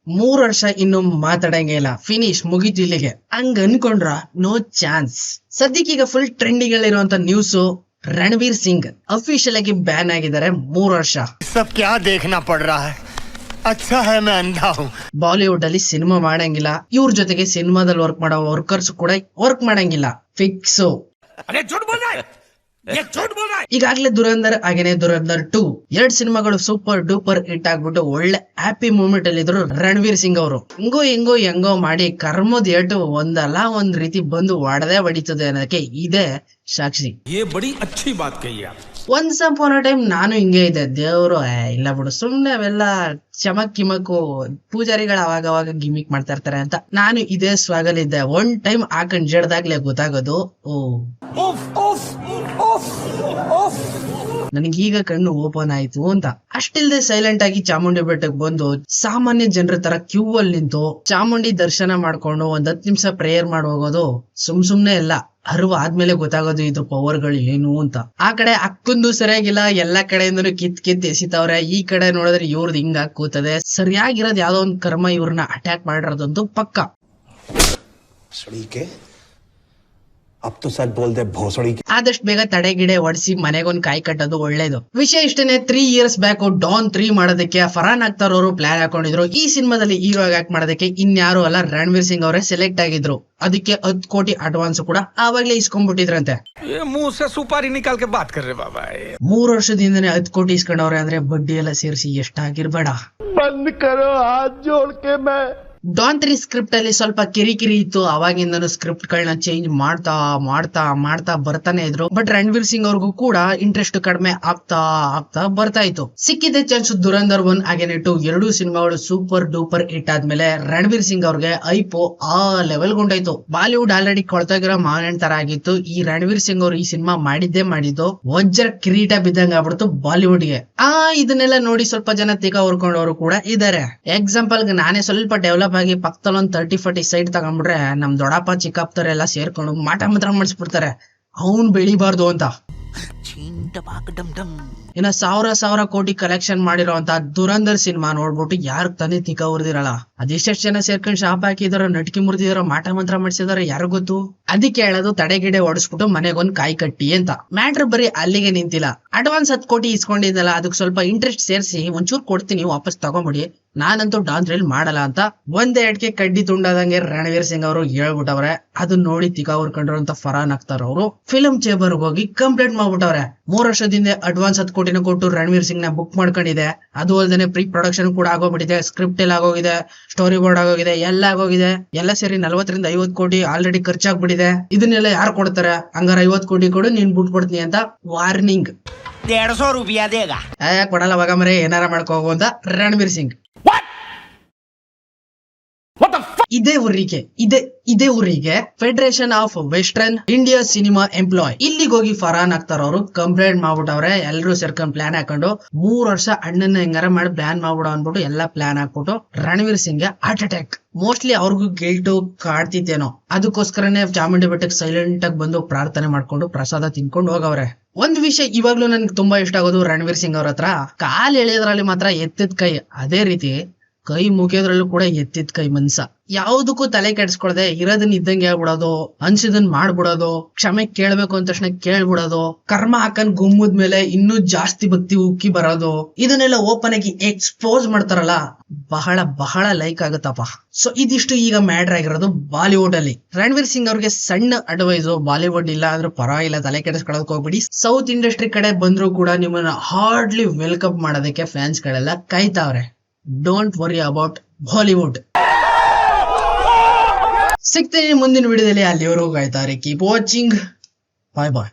3 ವರ್ಷ ಇನ್ನು ಮಾತಾಡಂಗೇ ಇಲ್ಲ, ಫಿನಿಶ್ ಮುಗಿತು ಇಲ್ಲಿಗೆ ಹಂಗ ಅನ್ಕೊಂಡ್ರ ನೋ ಚಾನ್ಸ್. ಸದ್ಯಕ್ಕೀಗ ಫುಲ್ ಟ್ರೆಂಡಿಂಗ್ ಅಲ್ಲಿರುವಂತ ನ್ಯೂಸ್, ರಣವೀರ್ ಸಿಂಗ್ ಅಫಿಷಿಯಲ್ ಆಗಿ ಬ್ಯಾನ್ ಆಗಿದ್ದಾರೆ 3 ವರ್ಷ. ಬಾಲಿವುಡ್ ಅಲ್ಲಿ ಸಿನಿಮಾ ಮಾಡಂಗಿಲ್ಲ, ಇವ್ರ ಜೊತೆಗೆ ಸಿನಿಮಾದಲ್ಲಿ ವರ್ಕ್ ಮಾಡೋ ವರ್ಕರ್ಸ್ ಕೂಡ ವರ್ಕ್ ಮಾಡಂಗಿಲ್ಲ, ಫಿಕ್ಸ್. ಈಗಾಗ್ಲೇ ದುರಂಧರ್ ಹಾಗೇನೆ ದುರಂಧರ್ 2 2 ಸಿನಿಮಾಗಳು ಸೂಪರ್ ಡೂಪರ್ ಹಿಟ್ ಆಗ್ಬಿಟ್ಟು ಒಳ್ಳೆ ಹ್ಯಾಪಿ ಮೂಮೆಂಟ್ ಅಲ್ಲಿ ಇದ್ರು ರಣವೀರ್ ಸಿಂಗ್ ಅವರು. ಹೆಂಗೋ ಮಾಡಿ ಕರ್ಮದ ಏಟು ಒಂದಲ್ಲ ಒಂದ್ ರೀತಿ ಬಂದು ಹೊಡೆದೇ ಹೊಡಿತದೆ ಅನ್ನೋದಕ್ಕೆ ಇದೇ ಸಾಕ್ಷಿ. ಒನ್ಸ್ ಅಪಾನ್ ಅ ಟೈಮ್ ನಾನು ಹಿಂಗೆ ಇದೆ, ದೇವ್ರು ಇಲ್ಲ ಬಿಡು ಸುಮ್ನೆ ಅವೆಲ್ಲ ಚಮಕ್ ಪೂಜಾರಿಗಳು ಅವಾಗ ಗಿಮಿಕ್ ಮಾಡ್ತಾ ಇರ್ತಾರೆ ಅಂತ ನಾನು ಇದೇ ಸ್ವಾಗಲಿದ್ದೆ. ಒನ್ ಟೈಮ್ ಹಾಕೊಂಡ್ ಜಡ್ದಾಗ್ಲೇ ಗೊತ್ತಾಗೋದು, ನನಗೀಗ ಕಣ್ಣು ಓಪನ್ ಆಯ್ತು ಅಂತ. ಅಷ್ಟಿಲ್ದೆ ಸೈಲೆಂಟ್ ಆಗಿ ಚಾಮುಂಡಿ ಬೆಟ್ಟಕ್ಕೆ ಬಂದು ಸಾಮಾನ್ಯ ಜನರ ತರ ಕ್ಯೂ ಅಲ್ಲಿ ನಿಂತು ಚಾಮುಂಡಿ ದರ್ಶನ ಮಾಡ್ಕೊಂಡು 10 ನಿಮಿಷ ಪ್ರೇಯರ್ ಮಾಡಿ ಹೋಗೋದು ಸುಮ್ನೆ ಎಲ್ಲ ಅರಿವು ಆದ್ಮೇಲೆ ಗೊತ್ತಾಗೋದು ಇದ್ರ ಪವರ್ಗಳು ಏನು ಅಂತ. ಆ ಕಡೆ ಅಕ್ಕೊಂದು ಸರಿಯಾಗಿಲ್ಲ, ಎಲ್ಲಾ ಕಡೆಯಿಂದನು ಕಿತ್ ಎಸಿತವ್ರೆ. ಈ ಕಡೆ ನೋಡಿದ್ರೆ ಇವ್ರದ್ದು ಹಿಂಗ ಕೂತದೆ. ಸರಿಯಾಗಿರೋದ್ ಯಾವ್ದೋ ಒಂದ್ ಕರ್ಮ ಇವ್ರನ್ನ ಅಟ್ಯಾಕ್ ಮಾಡಿರೋದಂತೂ ಪಕ್ಕ. ಆದಷ್ಟು ಬೇಗ ತಡೆಗಿಡೆ ಹೊಡಿಸಿ ಮನೆಗೊಂದ್ ಕಾಯಿ ಕಟ್ಟೋದು ಒಳ್ಳೇದು. ವಿಷಯ ಇಷ್ಟೇನೆ, 3 years ಬ್ಯಾಕ್ ಡಾನ್ 3 ಮಾಡೋದಕ್ಕೆ ಫರಾನ್ ಅಖ್ತರ್ ಅವರು ಪ್ಲಾನ್ ಹಾಕೊಂಡಿದ್ರು. ಈ ಸಿನಿಮಾದಲ್ಲಿ ಹೀರೋ ಆಕ್ಟ್ ಮಾಡೋದಕ್ಕೆ ಇನ್ಯಾರು ಅಲ್ಲ, ರಣವೀರ್ ಸಿಂಗ್ ಅವರೇ ಸೆಲೆಕ್ಟ್ ಆಗಿದ್ರು. ಅದಕ್ಕೆ 10 ಕೋಟಿ ಅಡ್ವಾನ್ಸ್ ಕೂಡ ಆವಾಗ್ಲೇ ಇಸ್ಕೊಂಡ್ಬಿಟ್ಟಿದ್ರಂತೆ. 3 ವರ್ಷದಿಂದನೇ 10 ಕೋಟಿ ಇಸ್ಕೊಂಡವ್ರೆ ಅಂದ್ರೆ ಬಡ್ಡಿ ಎಲ್ಲ ಸೇರಿಸಿ ಎಷ್ಟಾಗಿರ್ಬೇಡ. ಡಾನ್ 3 ಸ್ಕ್ರಿಪ್ಟ್ ಅಲ್ಲಿ ಸ್ವಲ್ಪ ಕಿರಿಕಿರಿ ಇತ್ತು, ಅವಾಗಿಂದನು ಸ್ಕ್ರಿಪ್ಟ್ ಗಳನ್ನ ಚೇಂಜ್ ಮಾಡ್ತಾ ಬರ್ತಾನೆ ಇದ್ರು. ಬಟ್ ರಣವೀರ್ ಸಿಂಗ್ ಅವ್ರಿಗೂ ಕೂಡ ಇಂಟ್ರೆಸ್ಟ್ ಕಡಿಮೆ ಆಗ್ತಾ ಬರ್ತಾ ಇತ್ತು. ಸಿಕ್ಕಿದೆ ಚಾನ್ಸ್ ದುರಂಧರ್ 1 ಹಾಗೇನೆ 2 2 ಸಿನಿಮಾಗಳು ಸೂಪರ್ ಡೂಪರ್ ಹಿಟ್ ಆದ್ಮೇಲೆ ರಣವೀರ್ ಸಿಂಗ್ ಅವ್ರಿಗೆ ಐಪೋ ಆ ಲೆವೆಲ್ ಗೊಂಡಾಯ್ತು. ಬಾಲಿವುಡ್ ಆಲ್ರೆಡಿ ಕೊಳ್ತಾಗಿರೋ ಮಾವನಣ್ಣ ತರ ಆಗಿತ್ತು. ಈ ರಣವೀರ್ ಸಿಂಗ್ ಅವ್ರು ಈ ಸಿನಿಮಾ ಮಾಡಿದ್ದು ವಜ್ರ ಕಿರೀಟ ಬಿದ್ದಂಗ ಆಗ್ಬಿಡ್ತು ಬಾಲಿವುಡ್ ಗೆ. ಇದನ್ನೆಲ್ಲ ನೋಡಿ ಸ್ವಲ್ಪ ಜನ ತಿಕ್ಕ ಹೊರ್ಕೊಂಡವರು ಕೂಡ ಇದಾರೆ. ಎಕ್ಸಾಂಪಲ್ ನಾನೇ ಸ್ವಲ್ಪ ಡೆವಲಪ್ ಆಗಿ ಪಕ್ಕದಲ್ಲಿ ಒಂದು 30-40 ಸೈಡ್ ತಗೊಂಡ್ಬಿಟ್ರೆ ನಮ್ ದೊಡ್ಡಪ್ಪ ಚಿಕ್ಕಪ್ಪರೆಲ್ಲ ಸೇರ್ಕೊಂಡು ಮಾಟ ಮಾತ್ರ ಮಾಡಿಸ್ಬಿಡ್ತಾರೆ, ಅವನ್ ಬೆಳಿಬಾರ್ದು ಅಂತ. ಇನ್ನ 1000 ಕೋಟಿ ಕಲೆಕ್ಷನ್ ಮಾಡಿರೋಂತ ದುರಂಧರ್ ಸಿನಿಮಾ ನೋಡ್ಬಿಟ್ಟು ಯಾರು ತಂದೆ ತಿಕ್ಕ ಉರ್ದಿರಲ್ಲ. ಅದೆಷ್ಟೆಷ್ಟು ಜನ ಸೇರ್ಕೊಂಡು ಶಾಪ್ ಹಾಕಿದಾರೋ, ನಟ್ಕಿ ಮುರಿದಿದಾರೋ, ಮಾಟ ಮಂತ್ರ ಮಾಡಿಸಿದಾರೋ ಯಾರು ಗೊತ್ತು. ಅದಕ್ಕೆ ಹೇಳೋದು ತಡೆಗಿಡೆ ಓಡಿಸ್ಬಿಟ್ಟು ಮನೆಗೊಂದ್ ಕಾಯಿ ಕಟ್ಟಿ ಅಂತ. ಮ್ಯಾಟ್ರ್ ಬರೀ ಅಲ್ಲಿಗೆ ನಿಂತಿಲ್ಲ. ಅಡ್ವಾನ್ಸ್ 10 ಕೋಟಿ ಇಸ್ಕೊಂಡಿದ್ದಲ್ಲ, ಅದಕ್ಕೆ ಸ್ವಲ್ಪ ಇಂಟ್ರೆಸ್ಟ್ ಸೇರಿಸಿ ಒಂಚೂರು ಕೊಡ್ತೀನಿ ವಾಪಸ್ ತಗೊಂಬಿಡಿ, ನಾನಂತೂ ಡಾನ್ ಡ್ರಿಲ್ ಮಾಡಲ್ಲ ಅಂತ ಒಂದೇ ಎಡ್ಕೆ ಕಡ್ಡಿ ತುಂಡಾದಂಗೆ ರಣವೀರ್ ಸಿಂಗ್ ಅವರು ಹೇಳ್ಬಿಟ್ಟವ್ರೆ. ಅದನ್ನ ನೋಡಿ ತಿಕ್ಕ ಹುರ್ಕೊಂಡ್ರಂತ ಫರಾನ್ ಅಖ್ತರ್ ಅವರು ಫಿಲ್ಮ್ ಚೇಂಬರ್ ಹೋಗಿ ಕಂಪ್ಲೇಂಟ್ ಮಾಡ್ಬಿಟ್ಟವ್ರೆ. 3 ವರ್ಷದಿಂದ ಅಡ್ವಾನ್ಸ್ 10 ಕೋಟಿನ ಕೊಟ್ಟು ರಣವೀರ್ ಸಿಂಗ್ ನ ಬುಕ್ ಮಾಡ್ಕೊಂಡಿದೆ. ಅದು ಅಲ್ಲದೆ ಪ್ರೀ ಪ್ರೊಡಕ್ಷನ್ ಕೂಡ ಆಗೋಗ್ಬಿಟ್ಟಿದೆ, ಸ್ಕ್ರಿಪ್ಟ್ ಎಲ್ಲ ಆಗೋಗಿದೆ, ಸ್ಟೋರಿ ಬೋರ್ಡ್ ಆಗೋಗಿದೆ, ಎಲ್ಲ ಆಗೋಗಿದೆ. ಎಲ್ಲ ಸೇರಿ 40-50 ಕೋಟಿ ಆಲ್ರೆಡಿ ಖರ್ಚಾಗ್ಬಿಟ್ಟಿದೆ. ಇದನ್ನೆಲ್ಲ ಯಾರು ಕೊಡ್ತಾರೆ? ಹಂಗಾರ 50 ಕೋಟಿ ಕೊಡು, ನೀನ್ ಬಿಟ್ಬಿಡ್ತೀನಿ ಅಂತ ವಾರ್ನಿಂಗ್. 150 ರೂಪಾಯಿ ಕೊಡಲ್ಲ ಮಗ ಮರೆ, ಏನಾರ ಮಾಡ್ಕೋಗು ಅಂತ ರಣವೀರ್ ಸಿಂಗ್. ಇದೇ ಊರಿಗೆ federation of western India cinema employ ಇಲ್ಲಿಗೆ ಹೋಗಿ ಫರಾನ್ ಅಖ್ತರ್ ಅವರು ಕಂಪ್ಲೇಂಟ್ ಮಾಡ್ಬಿಟ್ಟವ್ರೆ. ಎಲ್ಲರೂ ಸೇರ್ಕೊಂಡ್ ಪ್ಲಾನ್ ಹಾಕೊಂಡು 3 ವರ್ಷ ಅಣ್ಣನ ಹೆಂಗಾರ ಮಾಡಿ ಪ್ಲಾನ್ ಮಾಡ್ಬಿಡೋ ಅನ್ಬಿಟ್ಟು ಎಲ್ಲಾ ಪ್ಲಾನ್ ಹಾಕ್ಬಿಟ್ಟು ರಣವೀರ್ ಸಿಂಗ್ ಗೆ ಹಾರ್ಟ್ ಅಟ್ಯಾಕ್. ಮೋಸ್ಟ್ಲಿ ಅವ್ರಿಗೂ ಗಿಲ್ಟು ಕಾಡ್ತಿತ್ತೇನೋ, ಅದಕ್ಕೋಸ್ಕರನೇ ಚಾಮುಂಡಿ ಬೆಟ್ಟಕ್ಕೆ ಸೈಲೆಂಟ್ ಆಗಿ ಬಂದು ಪ್ರಾರ್ಥನೆ ಮಾಡ್ಕೊಂಡು ಪ್ರಸಾದ ತಿನ್ಕೊಂಡು ಹೋಗವ್ರೆ. ಒಂದ್ ವಿಷಯ ಇವಾಗ್ಲೂ ನನ್ಗೆ ತುಂಬಾ ಇಷ್ಟ ಆಗೋದು ರಣವೀರ್ ಸಿಂಗ್ ಅವ್ರ ಹತ್ರ, ಕಾಲ್ ಎಳೆಯೋದ್ರಲ್ಲಿ ಮಾತ್ರ ಎತ್ತಿದ ಕೈ, ಅದೇ ರೀತಿ ಕೈ ಮುಗಿಯೋದ್ರಲ್ಲೂ ಕೂಡ ಎತ್ತಿದ ಕೈ ಮನ್ಸ. ಯಾವ್ದಕ್ಕೂ ತಲೆ ಕೆಡ್ಸ್ಕೊಳ್ದೆ ಇರೋದನ್ನ ಇದ್ದಂಗೆ ಹೇಳ್ಬಿಡೋದು, ಅನ್ಸಿದನ್ ಮಾಡ್ಬಿಡೋದು, ಕ್ಷಮೆ ಕೇಳ್ಬೇಕು ಅಂದ ತಕ್ಷಣ ಕೇಳ್ಬಿಡೋದು, ಕರ್ಮ ಹಾಕನ್ ಗುಮ್ಮದ್ಮೇಲೆ ಇನ್ನೂ ಜಾಸ್ತಿ ಭಕ್ತಿ ಉಕ್ಕಿ ಬರೋದು, ಇದನ್ನೆಲ್ಲ ಓಪನ್ ಆಗಿ ಎಕ್ಸ್ಪೋಸ್ ಮಾಡ್ತಾರಲ್ಲ, ಬಹಳ ಲೈಕ್ ಆಗುತ್ತಪ್ಪ. ಸೊ ಇದಿಷ್ಟು ಈಗ ಮ್ಯಾಟರ್ ಆಗಿರೋದು ಬಾಲಿವುಡ್ ಅಲ್ಲಿ. ರಣವೀರ್ ಸಿಂಗ್ ಅವ್ರಿಗೆ ಸಣ್ಣ ಅಡ್ವೈಸ್, ಬಾಲಿವುಡ್ ಇಲ್ಲ ಅಂದ್ರೆ ಪರವಾಗಿಲ್ಲ, ತಲೆ ಕೆಡಿಸ್ಕೊಳ್ಳೋದಕ್ಕೆ ಹೋಗ್ಬಿಡಿ. ಸೌತ್ ಇಂಡಸ್ಟ್ರಿ ಕಡೆ ಬಂದ್ರು ಕೂಡ ನಿಮ್ಮನ್ನ ಹಾರ್ಡ್ಲಿ ವೆಲ್ಕಮ್ ಮಾಡೋದಕ್ಕೆ ಫ್ಯಾನ್ಸ್ ಗಳೆಲ್ಲ ಕಾಯ್ತಾವ್ರೆ. Don't worry about Bollywood. ಸಿಗ್ತೀನಿ ಮುಂದಿನ ವಿಡಿಯೋದಲ್ಲಿ, ಅಲ್ಲಿವರೆಗೂ ಕಾಯ್ತಾರೆ. ಕೀಪ್ ವಾಚಿಂಗ್, ಬಾಯ್ ಬಾಯ್.